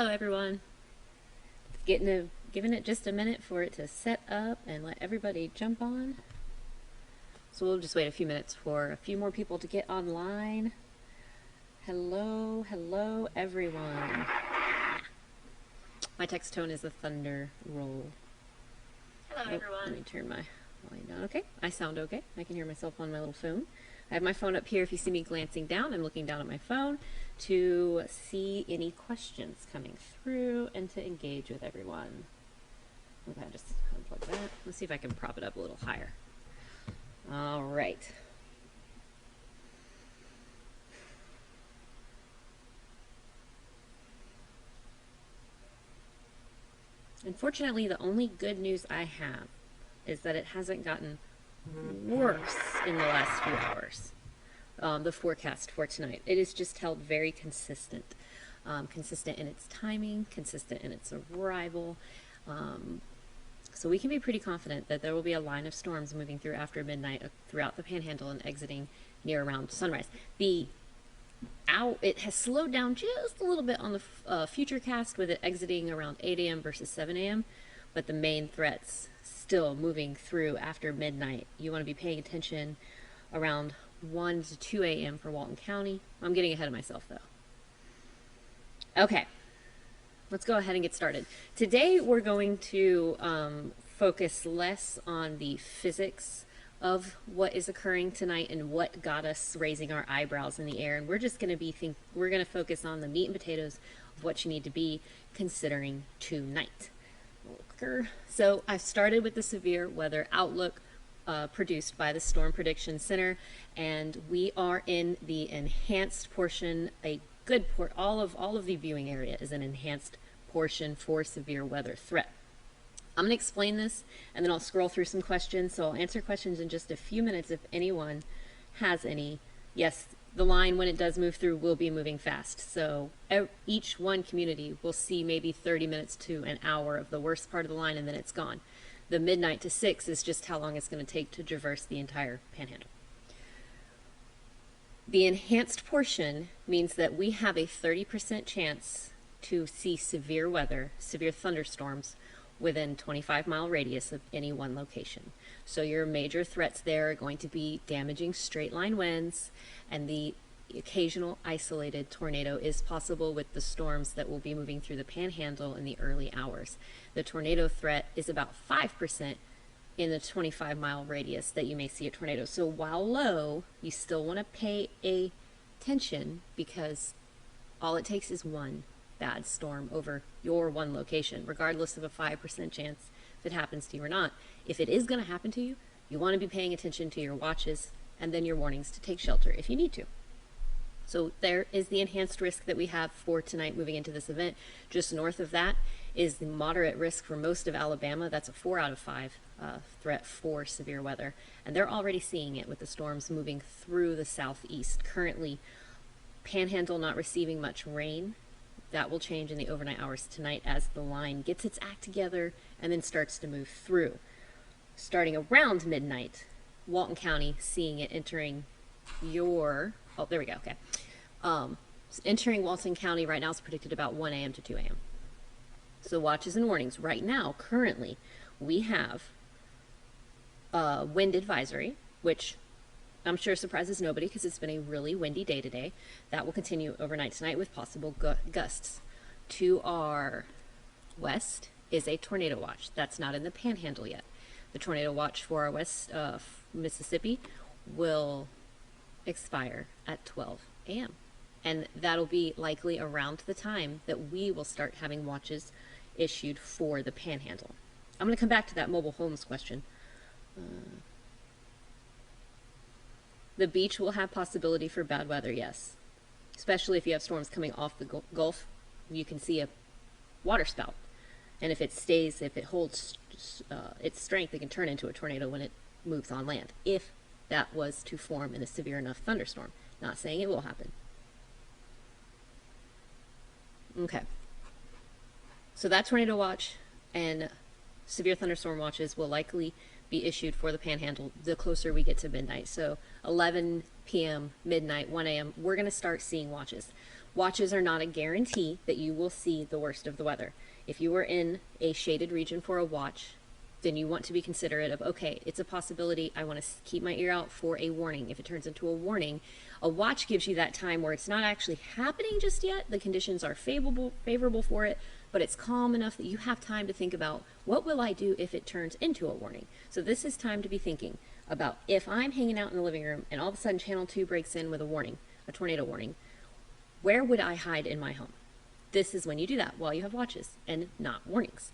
Hello everyone. Giving it just a minute for it to set up and let everybody jump on. So we'll just wait a few minutes for a few more people to get online. Hello everyone. My text tone is a thunder roll. Hello everyone. Let me turn my volume down. Okay, I sound okay. I can hear myself on my little phone. I have my phone up here. If you see me glancing down, I'm looking down at my phone to see any questions coming through and to engage with everyone. Okay, just unplug that. Let's see if I can prop it up a little higher. All right. Unfortunately, the only good news I have is that it hasn't gotten worse in the last few hours. The forecast for tonight. It is just held very consistent. Consistent in its timing, consistent in its arrival. So we can be pretty confident that there will be a line of storms moving through after midnight throughout the Panhandle and exiting near around sunrise. It has slowed down just a little bit on the future cast with it exiting around 8 a.m. versus 7 a.m. But the main threats still moving through after midnight. You want to be paying attention around 1 to 2 a.m. for Walton County. I'm getting ahead of myself though. Okay, let's go ahead and get started. Today we're going to focus less on the physics of what is occurring tonight and what got us raising our eyebrows in the air, and we're just going to focus on the meat and potatoes of what you need to be considering tonight. So I've started with the severe weather outlook produced by the Storm Prediction Center, and we are in the enhanced portion. All of the viewing area is an enhanced portion for severe weather threat. I'm going to explain this, and then I'll scroll through some questions. So I'll answer questions in just a few minutes if anyone has any. Yes, the line, when it does move through, will be moving fast. So each one community will see maybe 30 minutes to an hour of the worst part of the line, and then it's gone. The midnight to 6 is just how long it's going to take to traverse the entire Panhandle. The enhanced portion means that we have a 30% chance to see severe weather, severe thunderstorms, within 25-mile radius of any one location. So your major threats there are going to be damaging straight line winds, and the occasional isolated tornado is possible with the storms that will be moving through the Panhandle in the early hours. The tornado threat is about 5% in the 25-mile radius that you may see a tornado. So while low, you still want to pay attention, because all it takes is one bad storm over your one location, regardless of a 5% chance if it happens to you or not. If it is going to happen to you, you want to be paying attention to your watches and then your warnings to take shelter if you need to. So there is the enhanced risk that we have for tonight moving into this event. Just north of that is the moderate risk for most of Alabama. That's a 4 out of 5 threat for severe weather. And they're already seeing it with the storms moving through the southeast. Currently, Panhandle not receiving much rain. That will change in the overnight hours tonight as the line gets its act together and then starts to move through. Starting around midnight, Walton County seeing it entering there we go, okay. Entering Walton County right now is predicted about 1 a.m. to 2 a.m. So watches and warnings. Right now, currently, we have a wind advisory, which I'm sure surprises nobody because it's been a really windy day today. That will continue overnight tonight with possible gusts. To our west is a tornado watch. That's not in the Panhandle yet. The tornado watch for our west Mississippi will expire at 12 a.m. And that'll be likely around the time that we will start having watches issued for the Panhandle. I'm going to come back to that mobile homes question. The beach will have possibility for bad weather, yes. Especially if you have storms coming off the Gulf, you can see a water spout. And if it holds its strength, it can turn into a tornado when it moves on land, if that was to form in a severe enough thunderstorm. Not saying it will happen. Okay. So that tornado watch and severe thunderstorm watches will likely be issued for the Panhandle the closer we get to midnight. So 11 p.m., midnight, 1 a.m., we're going to start seeing watches. Watches are not a guarantee that you will see the worst of the weather. If you are in a shaded region for a watch, then you want to be considerate of, okay, it's a possibility. I want to keep my ear out for a warning. If it turns into a warning, a watch gives you that time where it's not actually happening just yet. The conditions are favorable for it, but it's calm enough that you have time to think about, what will I do if it turns into a warning? So this is time to be thinking about, if I'm hanging out in the living room and all of a sudden Channel 2 breaks in with a warning, a tornado warning, where would I hide in my home? This is when you do that, while you have watches and not warnings.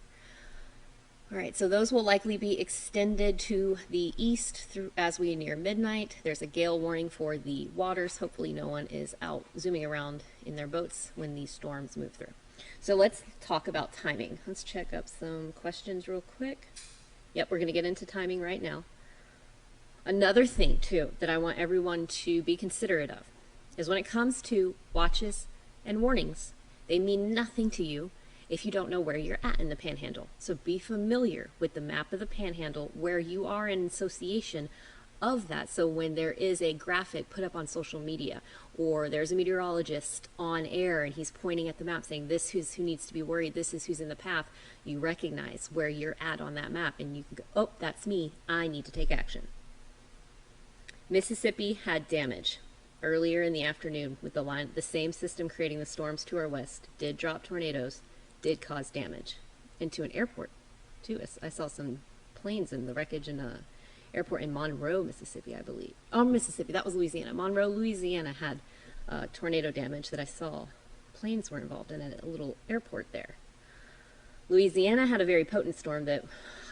All right, so those will likely be extended to the east through as we near midnight. There's a gale warning for the waters. Hopefully no one is out zooming around in their boats when these storms move through. So let's talk about timing. Let's check up some questions real quick. Yep, we're going to get into timing right now. Another thing, too, that I want everyone to be considerate of is when it comes to watches and warnings, they mean nothing to you if you don't know where you're at in the Panhandle. So be familiar with the map of the Panhandle, where you are in association of that. So when there is a graphic put up on social media, or there's a meteorologist on air and he's pointing at the map saying this is who needs to be worried, this is who's in the path, you recognize where you're at on that map and you can go, oh, that's me, I need to take action. Mississippi had damage earlier in the afternoon with the same system creating the storms to our west, did drop tornadoes, did cause damage. And to an airport, too. I saw some planes in the wreckage in a airport in Monroe, Mississippi, I believe. Oh, Mississippi, that was Louisiana. Monroe, Louisiana had tornado damage that I saw. Planes were involved in it at a little airport there. Louisiana had a very potent storm that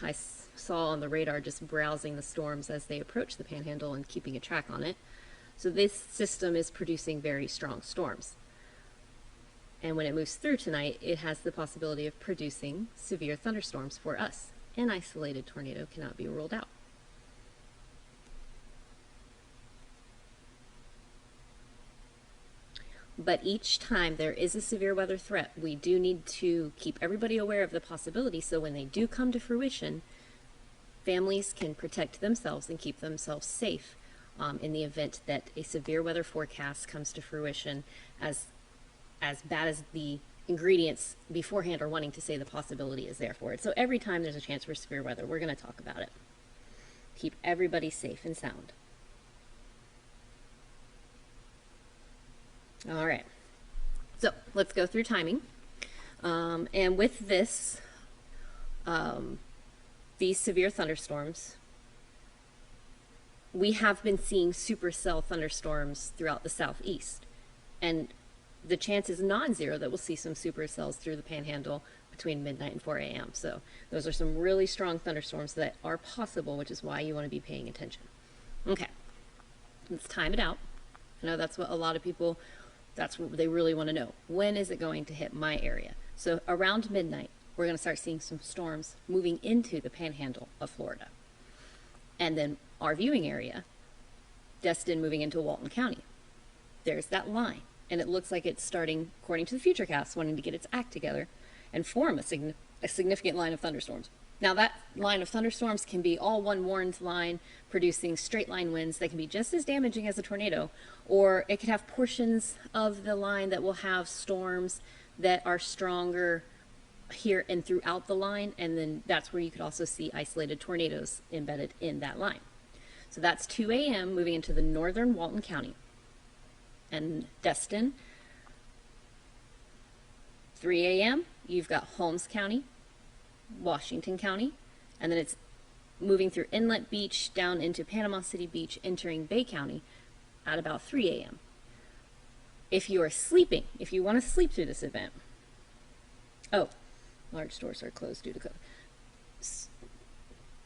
I saw on the radar, just browsing the storms as they approach the Panhandle and keeping a track on it. So this system is producing very strong storms. And when it moves through tonight, it has the possibility of producing severe thunderstorms for us. An isolated tornado cannot be ruled out. But each time there is a severe weather threat, we do need to keep everybody aware of the possibility, so when they do come to fruition, families can protect themselves and keep themselves safe in the event that a severe weather forecast comes to fruition, as bad as the ingredients beforehand are wanting to say the possibility is there for it. So every time there's a chance for severe weather, we're going to talk about it. Keep everybody safe and sound. All right, so let's go through timing. And with this, these severe thunderstorms, we have been seeing supercell thunderstorms throughout the southeast. And the chance is non-zero that we'll see some supercells through the Panhandle between midnight and 4 a.m. So those are some really strong thunderstorms that are possible, which is why you want to be paying attention. Okay, let's time it out. I know that's what a lot of people, that's what they really want to know. When is it going to hit my area? So around midnight, we're going to start seeing some storms moving into the Panhandle of Florida. And then our viewing area, Destin moving into Walton County. There's that line. And it looks like it's starting, according to the Futurecast, wanting to get its act together and form a significant line of thunderstorms. Now that line of thunderstorms can be all one warned line, producing straight line winds that can be just as damaging as a tornado, or it could have portions of the line that will have storms that are stronger here and throughout the line, and then that's where you could also see isolated tornadoes embedded in that line. So that's 2 a.m. moving into the northern Walton County and Destin. 3 a.m. you've got Holmes County, Washington County, and then it's moving through Inlet Beach down into Panama City Beach, entering Bay County at about 3 a.m. If you are sleeping, if you want to sleep through this event, oh, large stores are closed due to COVID.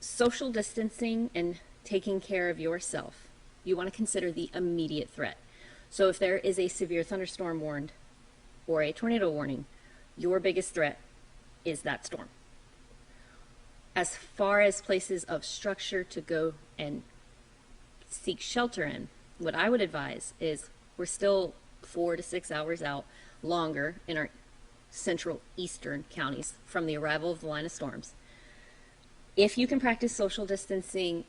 Social distancing and taking care of yourself, you want to consider the immediate threat. So if there is a severe thunderstorm warned or a tornado warning, your biggest threat is that storm. As far as places of structure to go and seek shelter in, what I would advise is we're still 4 to 6 hours out longer in our central eastern counties from the arrival of the line of storms. If you can practice social distancing,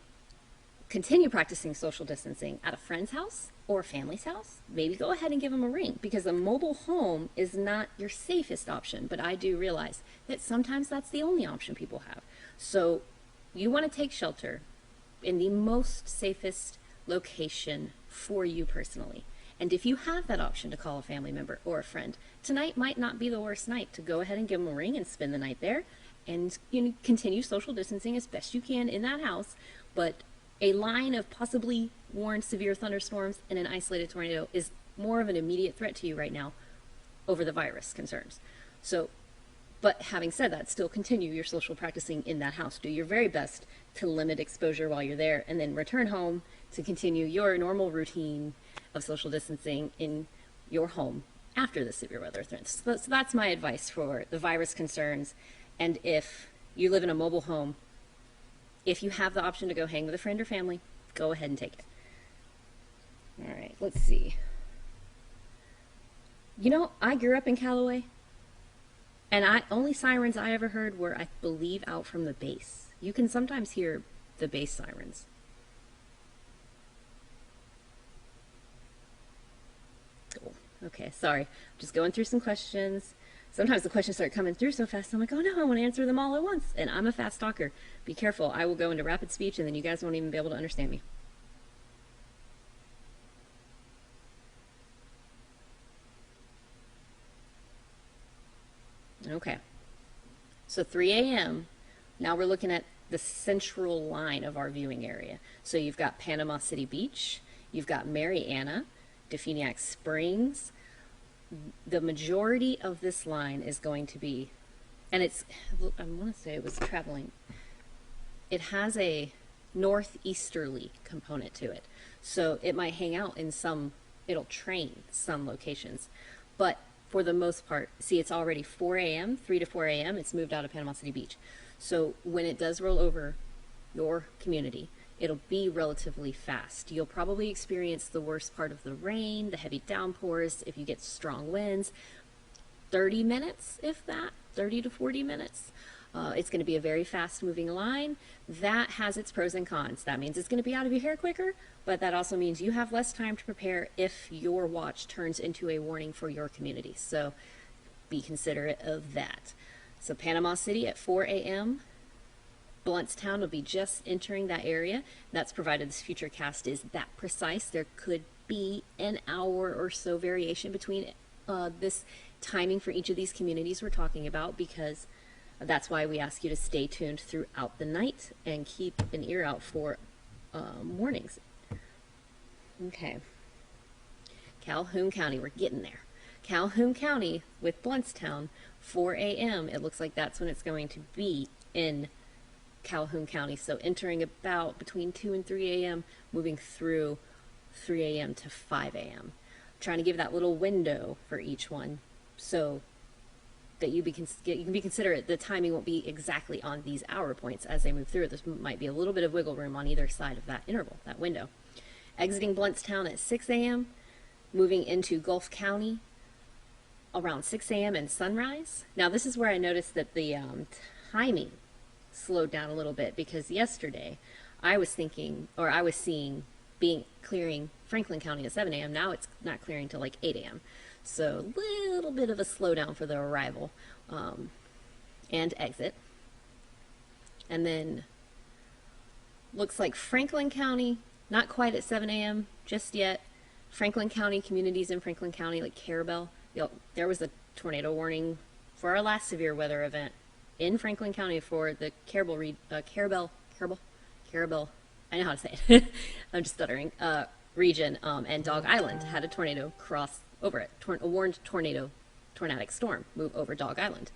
continue practicing social distancing at a friend's house or a family's house, maybe go ahead and give them a ring, because a mobile home is not your safest option. But I do realize that sometimes that's the only option people have. So you want to take shelter in the most safest location for you personally. And if you have that option to call a family member or a friend, tonight might not be the worst night to go ahead and give them a ring and spend the night there, and continue social distancing as best you can in that house. But a line of possibly warned severe thunderstorms and an isolated tornado is more of an immediate threat to you right now over the virus concerns. So, but having said that, still continue your social practicing in that house. Do your very best to limit exposure while you're there, and then return home to continue your normal routine of social distancing in your home after the severe weather threats. So that's my advice for the virus concerns. And if you live in a mobile home, if you have the option to go hang with a friend or family, go ahead and take it. All right, let's see. I grew up in Callaway, and only sirens I ever heard were, I believe, out from the base. You can sometimes hear the base sirens. Cool. Okay, sorry. Just going through some questions. Sometimes the questions start coming through so fast, I'm like, oh no, I want to answer them all at once. And I'm a fast talker. Be careful. I will go into rapid speech, and then you guys won't even be able to understand me. Okay. So 3 a.m., now we're looking at the central line of our viewing area. So you've got Panama City Beach, you've got Mariana, Definiak Springs. The majority of this line is going to be, and I want to say it was traveling, it has a northeasterly component to it. So it might hang out in it'll train some locations. But for the most part, see, it's already 4 a.m., 3 to 4 a.m., it's moved out of Panama City Beach. So when it does roll over your community, it'll be relatively fast. You'll probably experience the worst part of the rain, the heavy downpours, if you get strong winds. 30 minutes, if that, 30 to 40 minutes. It's going to be a very fast moving line. That has its pros and cons. That means it's going to be out of your hair quicker, but that also means you have less time to prepare if your watch turns into a warning for your community. So be considerate of that. So Panama City at 4 a.m., Bluntstown will be just entering that area. That's provided this future cast is that precise. There could be an hour or so variation between this timing for each of these communities we're talking about, because that's why we ask you to stay tuned throughout the night and keep an ear out for warnings. Okay. Calhoun County, we're getting there. Calhoun County with Bluntstown, 4 a.m. It looks like that's when it's going to be in Calhoun County. So entering about between 2 and 3 a.m., moving through 3 a.m. to 5 a.m. Trying to give that little window for each one so that you can be considerate. The timing won't be exactly on these hour points as they move through. There might be a little bit of wiggle room on either side of that interval, that window. Exiting Bluntstown at 6 a.m., moving into Gulf County around 6 a.m. and sunrise. Now this is where I noticed that the timing slowed down a little bit, because yesterday I was seeing clearing Franklin County at 7 a.m. Now it's not clearing till like 8 a.m. So a little bit of a slowdown for the arrival and exit. And then looks like Franklin County, not quite at 7 a.m. just yet. Franklin County, communities in Franklin County like Carabel, there was a tornado warning for our last severe weather event in Franklin County for the Carabel, I know how to say it, I'm just stuttering, region, and Dog Island had a tornado cross over it, a warned tornadic storm move over Dog Island.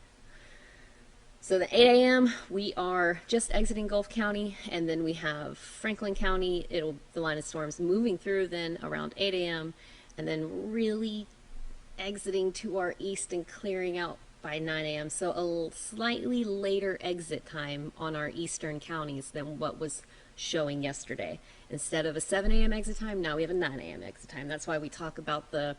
So the 8 a.m. we are just exiting Gulf County, and then we have Franklin County, the line of storms moving through then around 8 a.m. and then really exiting to our east and clearing out by 9 a.m. So a slightly later exit time on our eastern counties than what was showing yesterday. Instead of a 7 a.m. exit time, now we have a 9 a.m. exit time. That's why we talk about the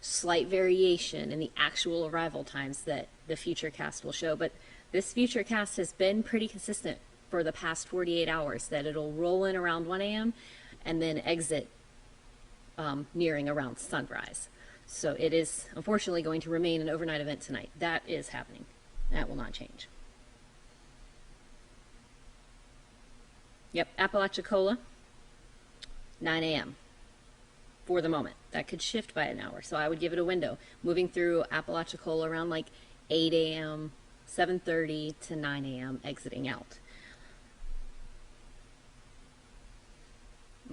slight variation in the actual arrival times that the future cast will show. But this future cast has been pretty consistent for the past 48 hours, that it'll roll in around 1 a.m. and then exit nearing around sunrise. So it is unfortunately going to remain an overnight event tonight. That is happening. That will not change. Yep, Apalachicola, 9 a.m. for the moment. That could shift by an hour, so I would give it a window. Moving through Apalachicola around like 8 a.m., 7:30 to 9 a.m., exiting out.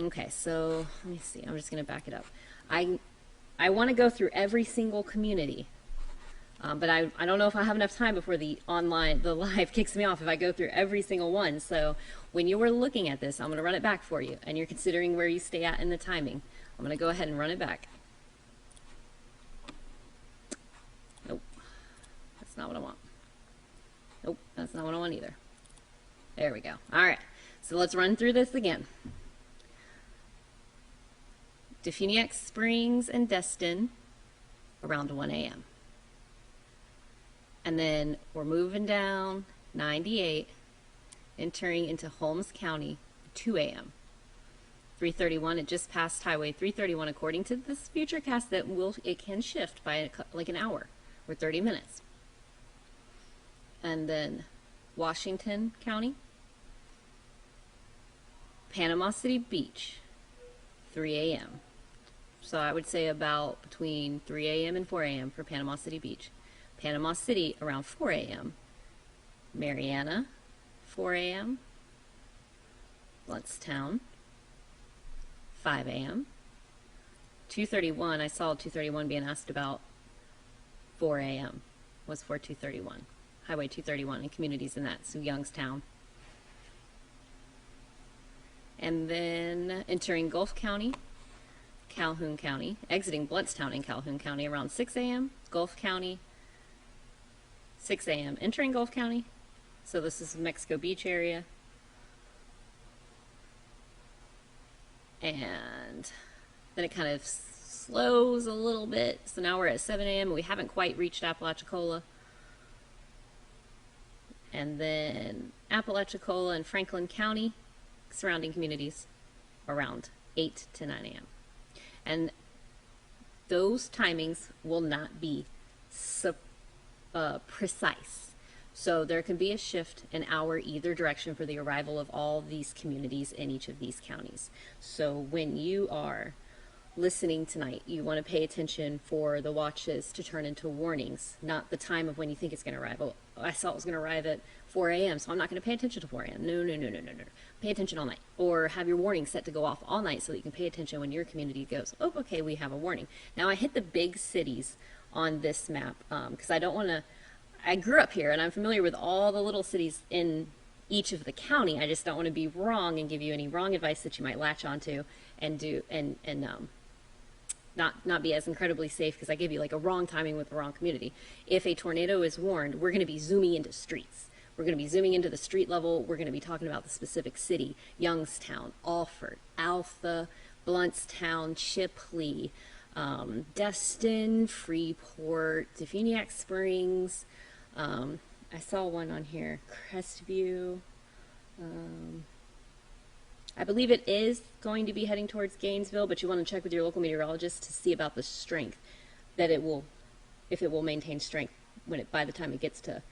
Okay, so let me see. I'm just going to back it up. I want to go through every single community, but I don't know if I have enough time before the live kicks me off if I go through every single one. So when you were looking at this, I'm going to run it back for you, and you're considering where you stay at in the timing. I'm going to go ahead and run it back. Nope, that's not what I want. Nope, that's not what I want either. There we go. All right, so let's run through this again. Defuniak Springs and Destin around 1 a.m. And then we're moving down 98, entering into Holmes County, 2 a.m. 331, it just passed Highway 331 according to this futurecast that it can shift by like an hour or 30 minutes. And then Washington County, Panama City Beach, 3 a.m. So I would say about between 3 a.m. and 4 a.m. for Panama City Beach. Panama City around 4 a.m. Mariana, 4 a.m. Bluntstown, 5 a.m. 231, I saw 231 being asked about. 4 a.m. was for 231. Highway 231 and communities in that, so Youngstown. And then entering Gulf County, Calhoun County, exiting Bluntstown in Calhoun County around 6 a.m. Gulf County, 6 a.m. entering Gulf County. So this is Mexico Beach area. And then it kind of slows a little bit. So now we're at 7 a.m. We haven't quite reached Apalachicola. And then Apalachicola and Franklin County, surrounding communities, around 8 to 9 a.m. And those timings will not be precise. So there can be a shift an hour either direction for the arrival of all these communities in each of these counties. So when you are listening tonight, you want to pay attention for the watches to turn into warnings, not the time of when you think it's going to arrive. Oh, I saw it was going to arrive at 4 a.m., so I'm not going to pay attention to 4 a.m. No. Pay attention all night. Or have your warning set to go off all night so that you can pay attention when your community goes, oh, okay, we have a warning. Now, I hit the big cities on this map because I don't want to, I grew up here and I'm familiar with all the little cities in each of the county. I just don't want to be wrong and give you any wrong advice that you might latch onto and do not be as incredibly safe because I gave you like a wrong timing with the wrong community. If a tornado is warned, we're going to be zooming into streets. We're going to be zooming into the street level. We're going to be talking about the specific city: Youngstown, Alford, Alpha, Bluntstown, Chipley, Destin, Freeport, Defuniak Springs. I saw one on here, Crestview. I believe it is going to be heading towards Gainesville, but you want to check with your local meteorologist to see about the strength that it will, if it will maintain strength by the time it gets to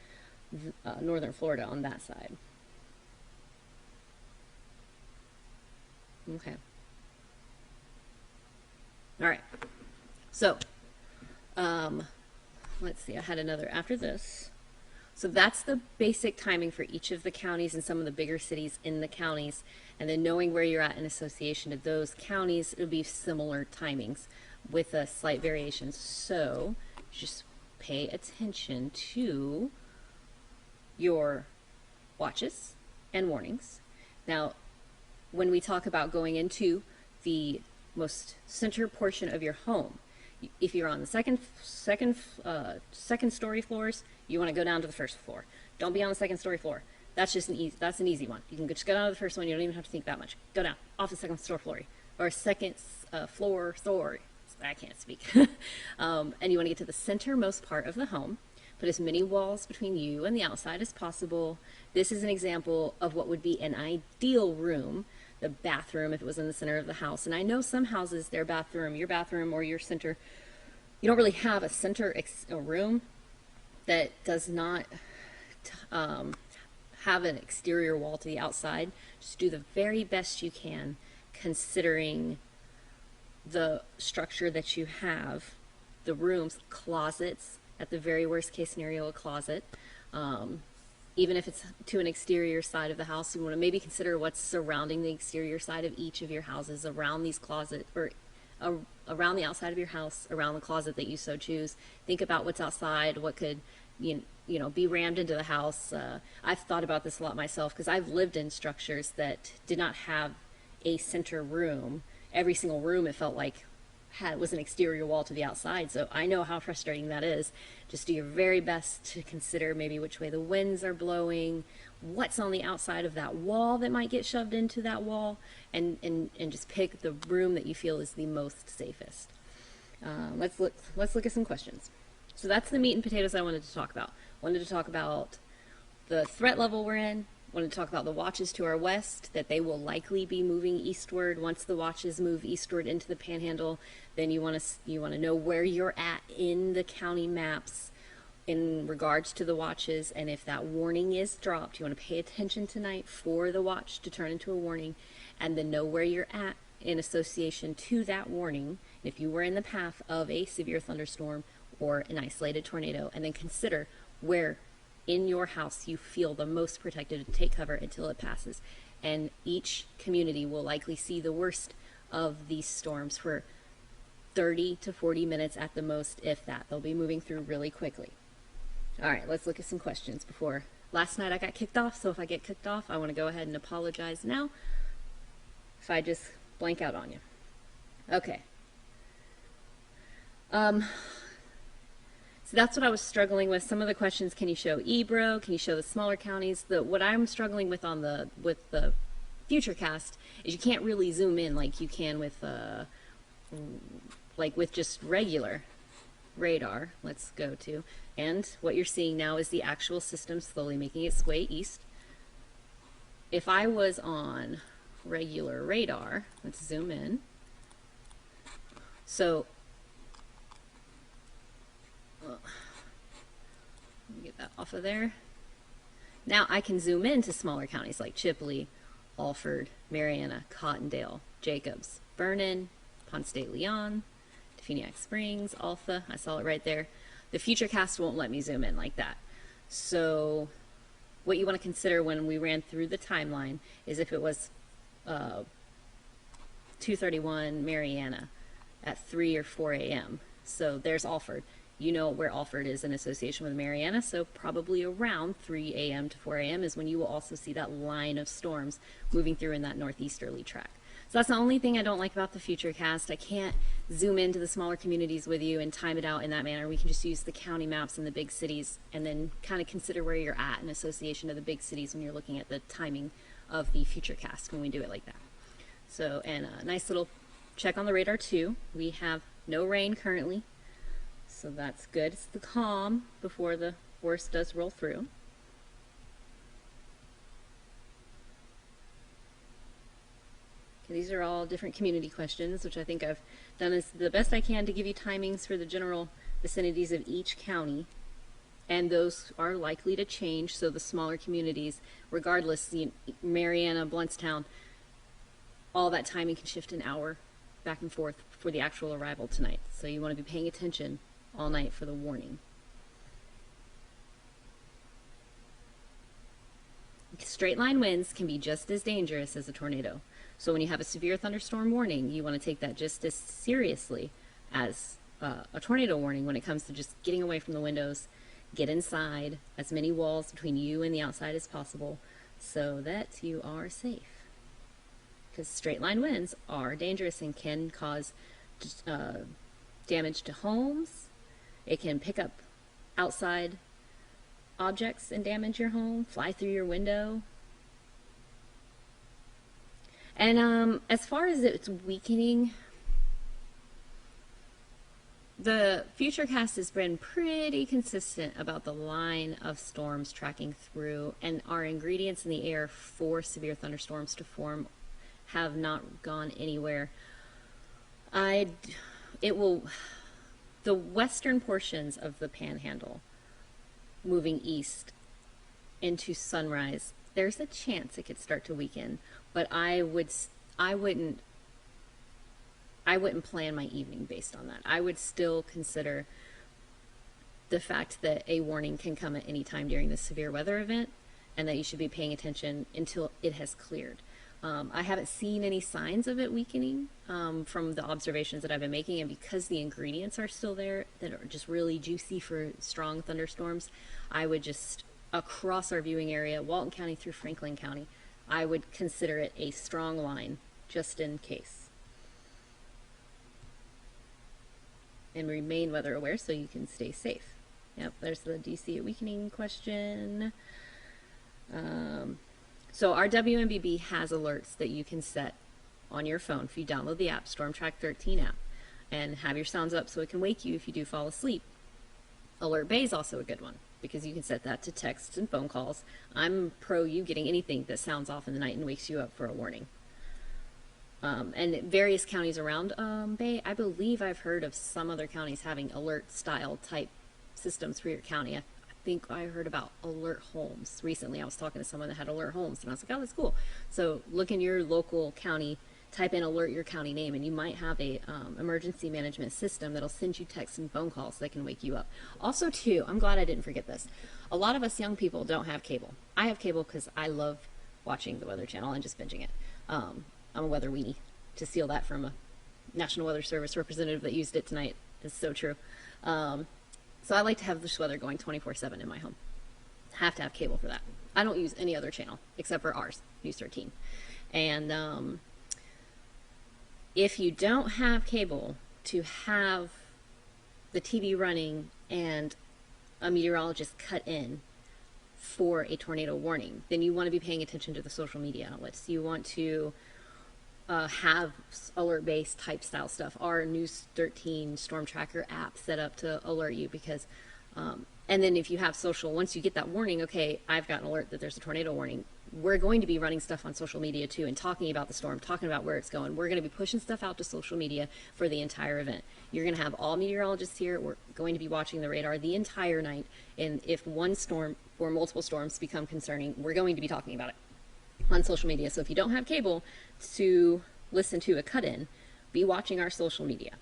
northern Florida on that side. Okay. All right. So, let's see. I had another after this. So that's the basic timing for each of the counties and some of the bigger cities in the counties. And then knowing where you're at in association to those counties, it'll be similar timings with a slight variation. So just pay attention to your watches and warnings. Now, when we talk about going into the most center portion of your home, if you're on the second story floors, you want to go down to the first floor. Don't be on the second story floor. That's just an easy one. You can just go down to the first one. You don't even have to think that much. Go down off the second floor or second floor. I can't speak. And you want to get to the centermost part of the home, Put as many walls between you and the outside as possible. This is an example of what would be an ideal room, the bathroom if it was in the center of the house. And I know some houses, their bathroom, your bathroom or your center, you don't really have a center a room that does not have an exterior wall to the outside. Just do the very best you can considering the structure that you have, the rooms, closets, at the very worst case scenario, a closet. Even if it's to an exterior side of the house, you want to maybe consider what's surrounding the exterior side of each of your houses around these closets, or around the outside of your house, around the closet that you so choose. Think about what's outside, what could you know be rammed into the house. I've thought about this a lot myself because I've lived in structures that did not have a center room. Every single room, it felt like, was an exterior wall to the outside. So I know how frustrating that is. Just do your very best to consider maybe which way the winds are blowing, what's on the outside of that wall that might get shoved into that wall, and just pick the room that you feel is the most safest. Let's look at some questions. So that's the meat and potatoes I wanted to talk about. Wanted to talk about the threat level we're in. Wanted to talk about the watches to our west, that they will likely be moving eastward. Once the watches move eastward into the Panhandle, then you want to know where you're at in the county maps in regards to the watches, and if that warning is dropped, you want to pay attention tonight for the watch to turn into a warning, and then know where you're at in association to that warning. If you were in the path of a severe thunderstorm or an isolated tornado, and then consider where in your house you feel the most protected to take cover until it passes. And each community will likely see the worst of these storms for 30 to 40 minutes at the most, if that. They'll be moving through really quickly. All right, let's look at some questions before. Last night I got kicked off, so if I get kicked off, I want to go ahead and apologize now if I just blank out on you. Okay. So that's what I was struggling with. Some of the questions, can you show Ebro? Can you show the smaller counties? What I'm struggling with with the Futurecast is you can't really zoom in like you can with just regular radar. Let's go to, and what you're seeing now is the actual system slowly making its way east. If I was on regular radar, let's zoom in. So let me get that off of there. Now I can zoom into smaller counties like Chipley, Alford, Marianna, Cottondale, Jacobs, Vernon, Ponce de Leon, Defuniak Springs, Alpha. I saw it right there. The Futurecast won't let me zoom in like that. So what you want to consider when we ran through the timeline is if it was 2:31 Marianna at 3 or 4 a.m. So there's Alford. You know where Alford is in association with Marianna, so probably around 3 a.m. to 4 a.m. is when you will also see that line of storms moving through in that northeasterly track. So that's the only thing I don't like about the Futurecast. I can't zoom into the smaller communities with you and time it out in that manner. We can just use the county maps in the big cities and then kind of consider where you're at in association to the big cities when you're looking at the timing of the Futurecast when we do it like that. So, and a nice little check on the radar too. We have no rain currently. So that's good. It's the calm before the worst does roll through. Okay, these are all different community questions, which I think I've done the best I can to give you timings for the general vicinities of each county. And those are likely to change, so the smaller communities, regardless, Marianna, Bluntstown, all that timing can shift an hour back and forth for the actual arrival tonight. So you want to be paying attention all night for the warning. Straight line winds can be just as dangerous as a tornado. So when you have a severe thunderstorm warning, you want to take that just as seriously as a tornado warning when it comes to just getting away from the windows. Get inside, as many walls between you and the outside as possible so that you are safe. Because straight line winds are dangerous and can cause damage to homes. It can pick up outside objects and damage your home, fly through your window. And as far as its weakening, the Futurecast has been pretty consistent about the line of storms tracking through, and our ingredients in the air for severe thunderstorms to form have not gone anywhere. It will, the western portions of the Panhandle moving east into sunrise, there's a chance it could start to weaken, but I wouldn't plan my evening based on that. I would still consider the fact that a warning can come at any time during this severe weather event, and that you should be paying attention until it has cleared. I haven't seen any signs of it weakening from the observations that I've been making, and because the ingredients are still there that are just really juicy for strong thunderstorms, I would just, across our viewing area, Walton County through Franklin County, I would consider it a strong line just in case. And remain weather aware so you can stay safe. Yep, there's the do you see it weakening question. So our WMBB has alerts that you can set on your phone if you download the app, StormTrack 13 app, and have your sounds up so it can wake you if you do fall asleep. Alert Bay is also a good one because you can set that to texts and phone calls. I'm pro you getting anything that sounds off in the night and wakes you up for a warning. And various counties around Bay, I believe I've heard of some other counties having alert style type systems for your county. I think I heard about Alert Homes recently. I was talking to someone that had Alert Homes, and I was like, oh, that's cool. So look in your local county, type in alert your county name, and you might have a emergency management system that'll send you texts and phone calls that can wake you up. Also, too, I'm glad I didn't forget this. A lot of us young people don't have cable. I have cable because I love watching the Weather Channel and just binging it. I'm a weather weenie. To steal that from a National Weather Service representative that used it tonight is so true. So I like to have this weather going 24/7 in my home. Have to have cable for that. I don't use any other channel except for ours, News 13. And if you don't have cable to have the TV running and a meteorologist cut in for a tornado warning, then you want to be paying attention to the social media outlets. You want to have alert-based type style stuff. Our News 13 Storm Tracker app set up to alert you because, and then if you have social, once you get that warning, okay, I've got an alert that there's a tornado warning, we're going to be running stuff on social media too and talking about the storm, talking about where it's going. We're going to be pushing stuff out to social media for the entire event. You're going to have all meteorologists here. We're going to be watching the radar the entire night. And if one storm or multiple storms become concerning, we're going to be talking about it on social media. So if you don't have cable to listen to a cut-in, be watching our social media.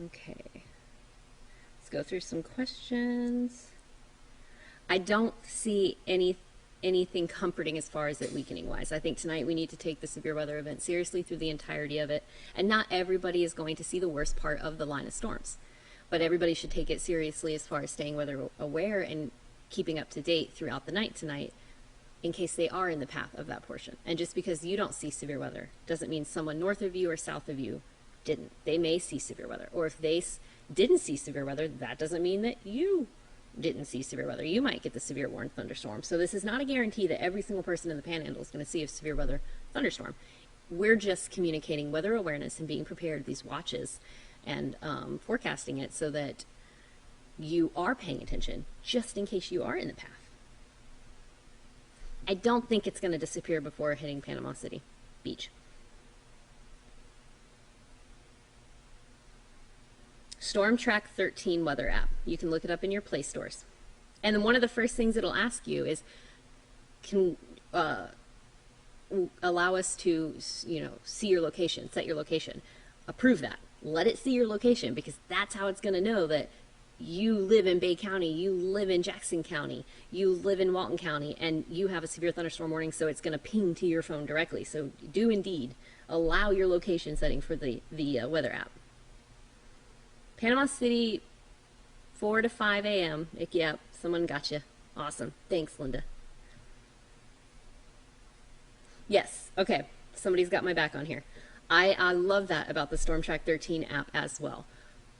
Okay. Let's go through some questions. I don't see anything comforting as far as it weakening wise. I think tonight we need to take the severe weather event seriously through the entirety of it. And not everybody is going to see the worst part of the line of storms. But everybody should take it seriously as far as staying weather aware and keeping up to date throughout the night tonight in case they are in the path of that portion. And just because you don't see severe weather doesn't mean someone north of you or south of you didn't. They may see severe weather. Or if they didn't see severe weather, that doesn't mean that you didn't see severe weather. You might get the severe warned thunderstorm. So this is not a guarantee that every single person in the Panhandle is going to see a severe weather thunderstorm. We're just communicating weather awareness and being prepared, these watches, and forecasting it so that you are paying attention just in case you are in the path. I don't think it's going to disappear before hitting Panama City Beach. StormTrack 13 weather app. You can look it up in your Play stores. And then one of the first things it'll ask you is, can allow us to, see your location, set your location. Approve that. Let it see your location because that's how it's going to know that you live in Bay County, you live in Jackson County, you live in Walton County, and you have a severe thunderstorm warning, so it's going to ping to your phone directly. So do indeed allow your location setting for the weather app. Panama City, 4 to 5 a.m. Yep, someone got you. Awesome. Thanks, Linda. Yes, okay. Somebody's got my back on here. I love that about the StormTrack 13 app as well.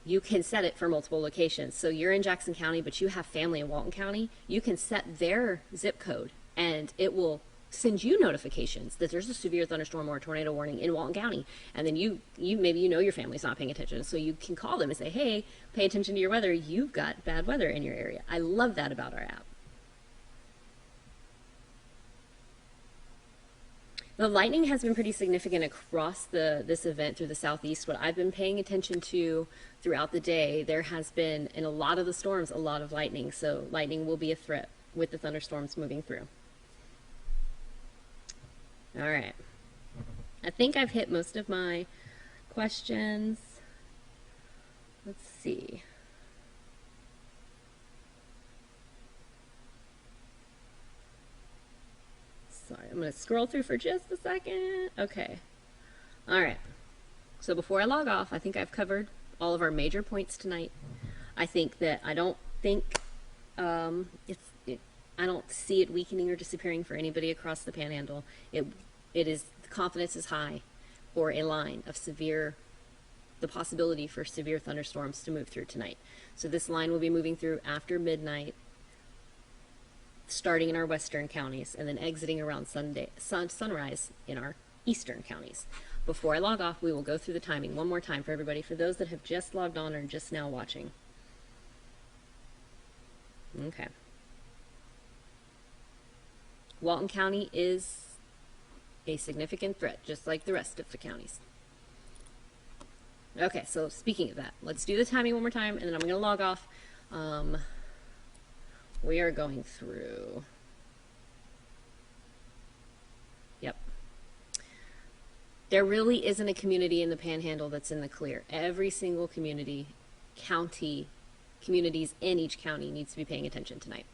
You can set it for multiple locations. So you're in Jackson County, but you have family in Walton County. You can set their zip code, and it will send you notifications that there's a severe thunderstorm or a tornado warning in Walton County. And then you maybe you know your family's not paying attention. So you can call them and say, hey, pay attention to your weather. You've got bad weather in your area. I love that about our app. The lightning has been pretty significant across this event through the southeast. What I've been paying attention to throughout the day, there has been, in a lot of the storms, a lot of lightning. So lightning will be a threat with the thunderstorms moving through. All right. I think I've hit most of my questions. Let's see. Sorry, I'm going to scroll through for just a second. Okay. All right. So before I log off, I think I've covered all of our major points tonight. I think that I don't see it weakening or disappearing for anybody across the Panhandle. It is, the confidence is high for a line of the possibility for severe thunderstorms to move through tonight. So this line will be moving through after midnight, starting in our western counties and then exiting around sunrise in our eastern counties. Before I log off, we will go through the timing one more time for everybody, for those that have just logged on or just now watching. Okay. Walton County is a significant threat, just like the rest of the counties. Okay, so speaking of that, let's do the timing one more time, and then I'm going to log off. We are going through. Yep. There really isn't a community in the Panhandle that's in the clear. Every single communities in each county needs to be paying attention tonight.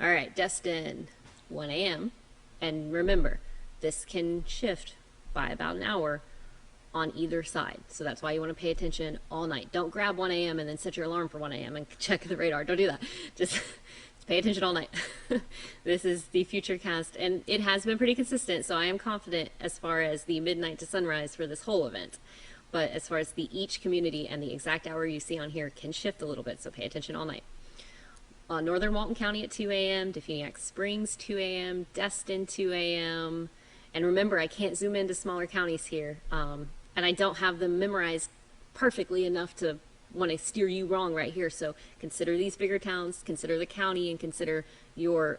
All right, Destin, 1 a.m. And remember, this can shift by about an hour on either side. So that's why you want to pay attention all night. Don't grab 1 a.m. and then set your alarm for 1 a.m. and check the radar. Don't do that. Just pay attention all night. This is the Futurecast, and it has been pretty consistent, so I am confident as far as the midnight to sunrise for this whole event. But as far as each community and the exact hour you see on here can shift a little bit, so pay attention all night. Northern Walton County at 2 a.m., Definiak Springs 2 a.m., Destin 2 a.m., and remember, I can't zoom into smaller counties here, and I don't have them memorized perfectly enough to want to steer you wrong right here. So consider these bigger towns, consider the county, and consider your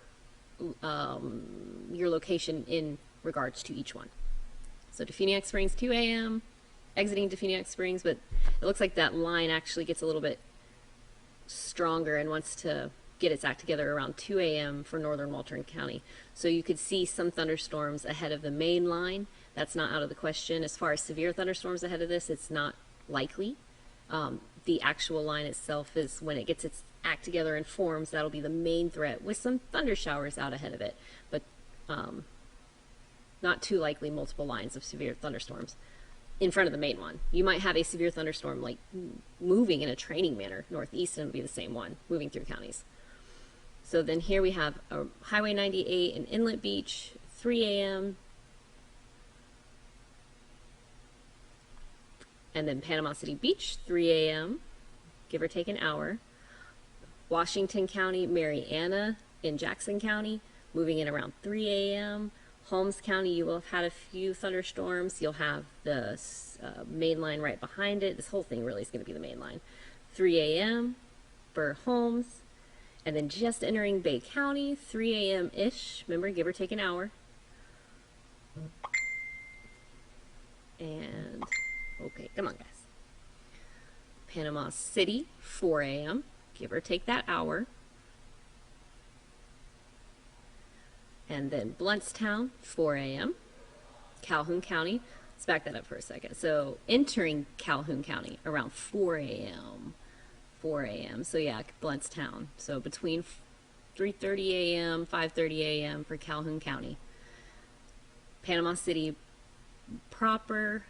location in regards to each one. So Definiak Springs 2 a.m., exiting Definiak Springs, but it looks like that line actually gets a little bit stronger and wants to get its act together around 2 a.m. for northern Walton County. So you could see some thunderstorms ahead of the main line. That's not out of the question. As far as severe thunderstorms ahead of this, it's not likely. The actual line itself is when it gets its act together and forms, that'll be the main threat with some thunder showers out ahead of it. But not too likely multiple lines of severe thunderstorms in front of the main one. You might have a severe thunderstorm like moving in a training manner northeast, and it'll be the same one moving through counties. So then here we have Highway 98 and Inlet Beach, 3 a.m. And then Panama City Beach, 3 a.m., give or take an hour. Washington County, Marianna in Jackson County, moving in around 3 a.m. Holmes County, you will have had a few thunderstorms. You'll have the main line right behind it. This whole thing really is going to be the main line. 3 a.m. for Holmes. And then just entering Bay County, 3 a.m.-ish. Remember, give or take an hour. And, okay, come on, guys. Panama City, 4 a.m. Give or take that hour. And then Bluntstown, 4 a.m. Calhoun County, let's back that up for a second. So entering Calhoun County around 4 a.m. 4 a.m. So yeah, Bluntstown. So between 3:30 a.m., 5:30 a.m. for Calhoun County. Panama City proper,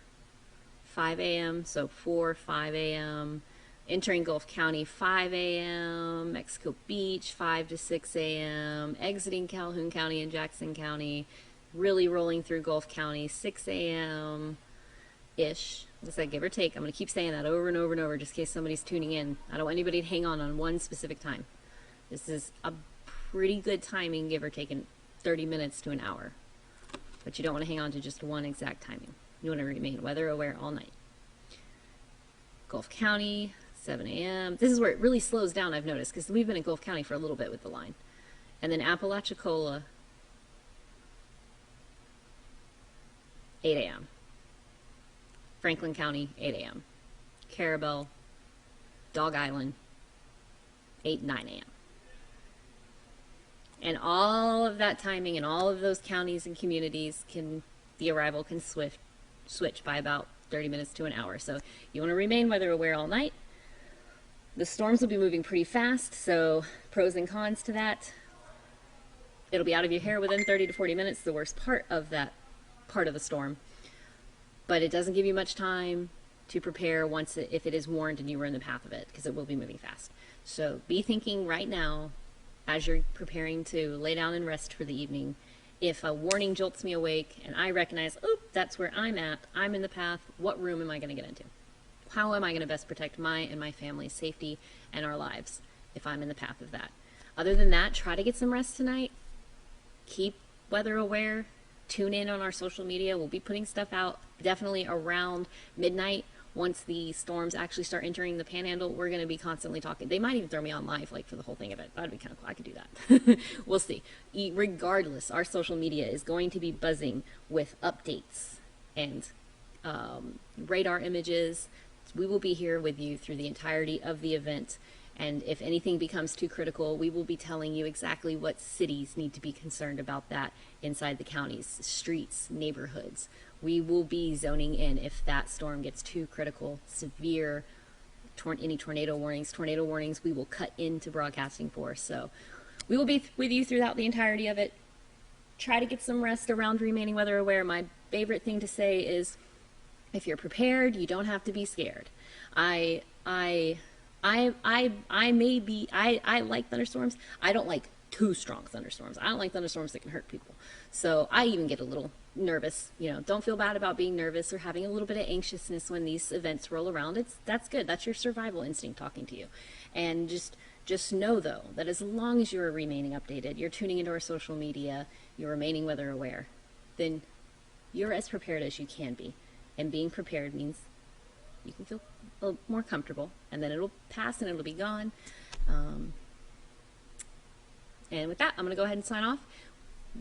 5 a.m. So 5 a.m. Entering Gulf County, 5 a.m. Mexico Beach, 5 to 6 a.m. Exiting Calhoun County and Jackson County. Really rolling through Gulf County, 6 a.m.-ish. Just like give or take. I'm going to keep saying that over and over and over just in case somebody's tuning in. I don't want anybody to hang on one specific time. This is pretty good timing, give or take 30 minutes to an hour. But you don't want to hang on to just one exact timing. You want to remain weather aware all night. Gulf County, 7 a.m. This is where it really slows down, I've noticed, because we've been in Gulf County for a little bit with the line. And then Apalachicola, 8 a.m. Franklin County, 8 a.m. Carabel, Dog Island, 9 a.m. And all of that timing in all of those counties and communities the arrival can switch by about 30 minutes to an hour. So you want to remain weather aware all night. The storms will be moving pretty fast, so pros and cons to that. It'll be out of your hair within 30 to 40 minutes, the worst part of that part of the storm. But it doesn't give you much time to prepare if it is warned and you were in the path of it, because it will be moving fast. So be thinking right now, as you're preparing to lay down and rest for the evening, if a warning jolts me awake and I recognize, oh, that's where I'm at, I'm in the path, what room am I going to get into? How am I going to best protect my and my family's safety and our lives if I'm in the path of that? Other than that, try to get some rest tonight. Keep weather aware. Tune in on our social media. We'll be putting stuff out definitely around midnight. Once the storms actually start entering the Panhandle, we're going to be constantly talking. They might even throw me on live for the whole thing of it. That'd be kind of cool. I could do that. We'll see. Regardless, our social media is going to be buzzing with updates and radar images. We will be here with you through the entirety of the event. And if anything becomes too critical, we will be telling you exactly what cities need to be concerned about that inside the counties, streets, neighborhoods. We will be zoning in if that storm gets too critical, severe, any tornado warnings, we will cut into broadcasting for. So we will be with you throughout the entirety of it. Try to get some rest around remaining weather aware. My favorite thing to say is, if you're prepared, you don't have to be scared. I like thunderstorms. I don't like too strong thunderstorms. I don't like thunderstorms that can hurt people. So I even get a little nervous. Don't feel bad about being nervous or having a little bit of anxiousness when these events roll around. That's good. That's your survival instinct talking to you. And just know though that as long as you're remaining updated, you're tuning into our social media, you're remaining weather aware, then you're as prepared as you can be. And being prepared means you can feel a little more comfortable, and then it'll pass and it'll be gone. And with that, I'm going to go ahead and sign off.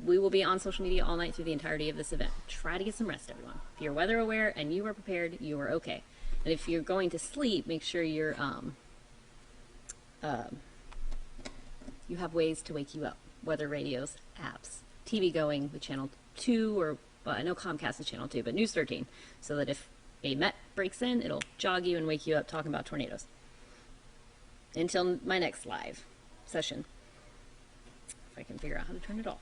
We will be on social media all night through the entirety of this event. Try to get some rest, everyone. If you're weather aware and you are prepared, you are okay. And if you're going to sleep, make sure you have ways to wake you up. Weather radios, apps, TV going with channel 2, or well, I know Comcast is channel 2, but News 13, so that if a Met breaks in, it'll jog you and wake you up talking about tornadoes. Until my next live session, if I can figure out how to turn it off.